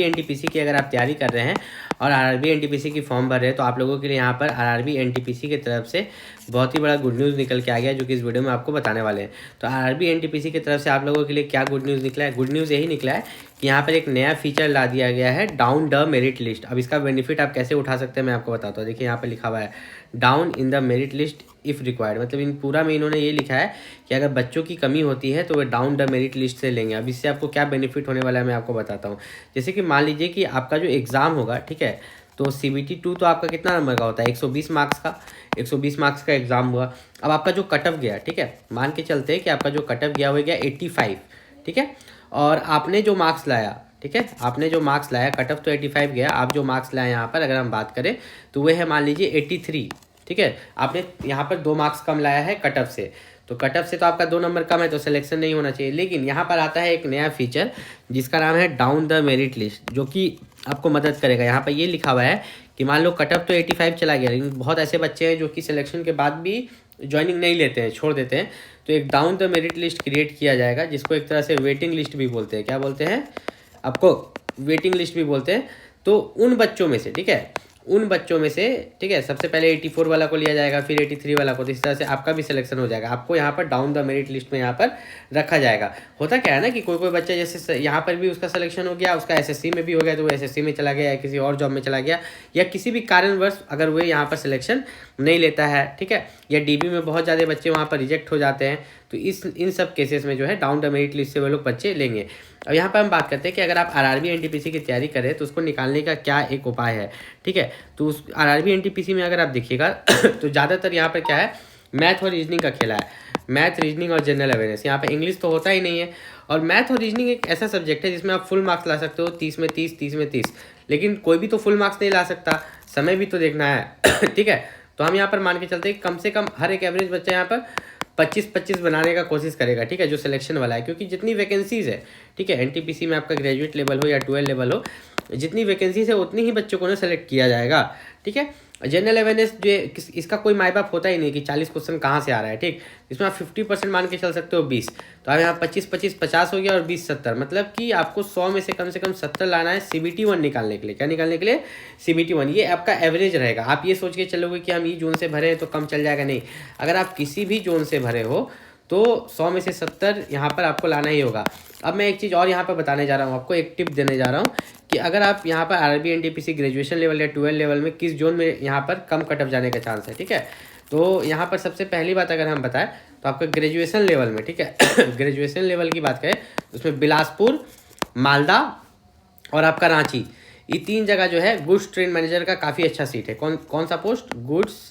NTPC की अगर आप तैयारी कर रहे हैं और आरआरबी एनटीपीसी की फॉर्म भर रहे हैं तो आप लोगों के लिए यहाँ पर आरआरबी एनटीपीसी की तरफ से बहुत ही बड़ा गुड न्यूज़ निकल के आ गया, जो कि इस वीडियो में आपको बताने वाले हैं। तो आरआरबी एनटीपीसी की तरफ से आप लोगों के लिए क्या गुड न्यूज़ निकला है? गुड न्यूज़ यही निकला है कि यहाँ पर एक नया फीचर ला दिया गया है, डाउन द मेरिट लिस्ट। अब इसका बेनिफिट आप कैसे उठा सकते हैं मैं आपको बताता हूँ। देखिए यहाँ पर लिखा हुआ है down in the merit list if required, मतलब इन पूरा में इन्होंने ये लिखा है कि अगर बच्चों की कमी होती है तो वे डाउन द मेरिट लिस्ट से लेंगे। अब इससे आपको क्या बेनिफिट होने वाला है मैं आपको बताता हूँ। जैसे कि मान लीजिए कि आपका जो एग्ज़ाम होगा, ठीक है, तो CBT 2 तो आपका कितना नंबर का होता है? 120 मार्क्स का। 120 मार्क्स का एग्ज़ाम हुआ। अब आपका जो कट ऑफ गया, ठीक है, मान के चलते हैं कि आपका जो कट ऑफ गया हो गया 85, ठीक है, और आपने जो मार्क्स लाया, ठीक है, आपने जो मार्क्स लाया, कट ऑफ तो 85 गया, आप जो मार्क्स लाए यहाँ पर अगर हम बात करें तो वह है मान लीजिए 83, ठीक है। आपने यहाँ पर 2 मार्क्स कम लाया है कट ऑफ से, तो कट ऑफ से तो आपका 2 नंबर कम है, तो सिलेक्शन नहीं होना चाहिए। लेकिन यहाँ पर आता है एक नया फीचर जिसका नाम है डाउन द मेरिट लिस्ट, जो कि आपको मदद करेगा। यहाँ पर ये लिखा हुआ है कि मान लो कट ऑफ तो 85 चला गया, लेकिन बहुत ऐसे बच्चे हैं जो कि सिलेक्शन के बाद भी ज्वाइनिंग नहीं लेते हैं, छोड़ देते हैं, तो एक down the merit list create किया जाएगा, जिसको एक तरह से वेटिंग लिस्ट भी बोलते हैं। क्या बोलते हैं? आपको वेटिंग लिस्ट भी बोलते हैं। तो उन बच्चों में से, ठीक है, उन बच्चों में से, ठीक है, सबसे पहले 84 वाला को लिया जाएगा, फिर 83 वाला को, तो इस तरह से आपका भी सिलेक्शन हो जाएगा। आपको यहाँ पर डाउन द मेरिट लिस्ट में यहाँ पर रखा जाएगा। होता क्या है ना कि कोई कोई बच्चा जैसे यहाँ पर भी उसका सिलेक्शन हो गया, उसका एसएससी में भी हो गया, तो वो एसएससी में चला गया या किसी और जॉब में चला गया, या किसी भी कारणवश अगर वो यहाँ पर सिलेक्शन नहीं लेता है, ठीक है, या डीबी में बहुत ज़्यादा बच्चे वहाँ पर रिजेक्ट हो जाते हैं, तो इन सब केसेस में जो है डाउन द मेरिट लिस्ट से वो लोग बच्चे लेंगे। अब यहाँ पर हम बात करते हैं कि अगर आप आरआरबी एनटीपीसी की तैयारी करें तो उसको निकालने का क्या एक उपाय है, ठीक है। तो उस आरआरबी एनटीपीसी में अगर आप देखिएगा तो ज़्यादातर यहाँ पर क्या है, मैथ और रीजनिंग का खेला है। मैथ, रीजनिंग और जनरल अवेयरनेस। यहाँ पे इंग्लिश तो होता ही नहीं है। और मैथ और रीजनिंग एक ऐसा सब्जेक्ट है जिसमें आप फुल मार्क्स ला सकते हो, 30 में 30, 30 में 30, लेकिन कोई भी तो फुल मार्क्स नहीं ला सकता, समय भी तो देखना है ठीक है। तो हम यहाँ पर मान के चलते हैं कम से कम हर एक एवरेज बच्चा यहाँ पर 25-25 बनाने का कोशिश करेगा, ठीक है, जो सिलेक्शन वाला है, क्योंकि जितनी वैकेंसीज है, ठीक है, एनटीपीसी में आपका ग्रेजुएट लेवल हो या 12 लेवल हो, जितनी वैकेंसीज है उतनी ही बच्चों को ना सेलेक्ट किया जाएगा, ठीक है। जनरल अवेयरनेस जो इसका कोई माई बाप होता ही नहीं कि 40 क्वेश्चन कहाँ से आ रहा है, ठीक, इसमें आप 50% मान के चल सकते हो 20, तो आप यहाँ 25-25 50 हो गया और 20 70, मतलब कि आपको 100 में से कम 70 लाना है CBT 1 निकालने के लिए। क्या निकालने के लिए? CBT 1। ये आपका एवरेज रहेगा। आप ये सोच के चलोगे कि हम ये जोन से भरे हैं तो कम चल जाएगा, नहीं। अगर आप किसी भी जोन से भरे हो तो 100 में से 70 यहाँ पर आपको लाना ही होगा। अब मैं एक चीज़ और यहाँ पर बताने जा रहा हूँ, आपको एक टिप देने जा रहा हूँ कि अगर आप यहाँ पर आरआरबी एनटीपीसी ग्रेजुएशन लेवल या 12 लेवल में किस जोन में यहाँ पर कम कट ऑफ जाने का चांस है, ठीक है। तो यहाँ पर सबसे पहली बात अगर हम बताएं तो आपका ग्रेजुएशन लेवल में, ठीक है ग्रेजुएशन लेवल की बात करें तो उसमें बिलासपुर, मालदा और आपका रांची, ये 3 जगह जो है गुड्स ट्रेन मैनेजर का काफ़ी अच्छा सीट है। कौन सा पोस्ट? Goods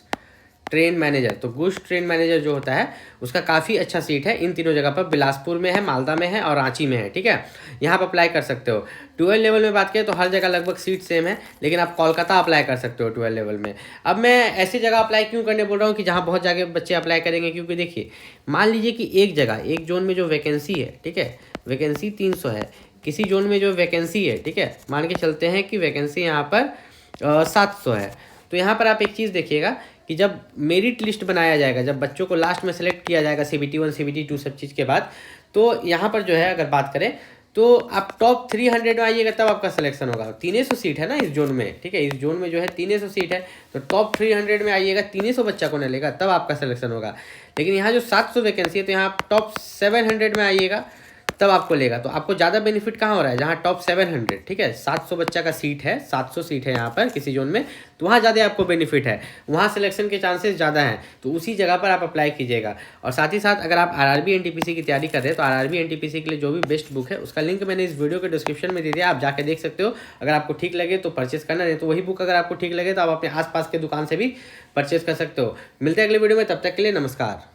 train manager. तो गुड्स ट्रेन मैनेजर जो होता है उसका काफ़ी अच्छा सीट है इन तीनों जगह पर, बिलासपुर में है, मालदा में है और रांची में है, ठीक है। यहाँ पर अप्लाई कर सकते हो। 12 लेवल में बात करें तो हर जगह लगभग सीट सेम है, लेकिन आप कोलकाता अप्लाई कर सकते हो 12 लेवल में। अब मैं ऐसी जगह अप्लाई क्यों करने बोल रहा हूँ कि जहाँ बहुत जगह बच्चे अप्लाई करेंगे, क्योंकि देखिए मान लीजिए कि एक जगह, एक जोन में जो वैकेंसी है, ठीक है, वैकेंसी 300 है, किसी जोन में जो वैकेंसी है, ठीक है, मान के चलते हैं कि वैकेंसी यहाँ पर 700 है। तो यहाँ पर आप एक चीज़ देखिएगा कि जब मेरिट लिस्ट बनाया जाएगा, जब बच्चों को लास्ट में सेलेक्ट किया जाएगा CBT 1 CBT 2 सब चीज़ के बाद, तो यहाँ पर जो है अगर बात करें तो आप टॉप 300 में आइएगा तब आपका सिलेक्शन होगा। 300 सीट है ना इस जोन में, ठीक है, इस जोन में जो है 300 सीट है, तो टॉप 300 में आइएगा, 300 बच्चा को न लेगा तब आपका सिलेक्शन होगा। लेकिन यहाँ जो 700 वैकेंसी है तो यहाँ टॉप 700 में आइएगा तब आपको लेगा। तो आपको ज़्यादा बेनिफिट कहाँ हो रहा है? जहाँ टॉप 700, ठीक है, 700 बच्चा का सीट है, 700 सीट है यहाँ पर किसी जोन में, तो वहाँ ज़्यादा आपको बेनिफिट है, वहाँ सिलेक्शन के चांसेस ज़्यादा हैं, तो उसी जगह पर आप अप्लाई कीजिएगा। और साथ ही साथ अगर आप आरआरबी एनटीपीसी की तैयारी कर रहे हैं तो आरआरबी एनटीपीसी के लिए जो भी बेस्ट बुक है उसका लिंक मैंने इस वीडियो के डिस्क्रिप्शन में दे दिया, आप जाके देख सकते हो। अगर आपको ठीक लगे तो परचेस करना, नहीं तो वही बुक अगर आपको ठीक लगे तो आप अपने आसपास के दुकान से भी परचेस कर सकते हो। मिलते हैं अगले वीडियो में, तब तक के लिए नमस्कार।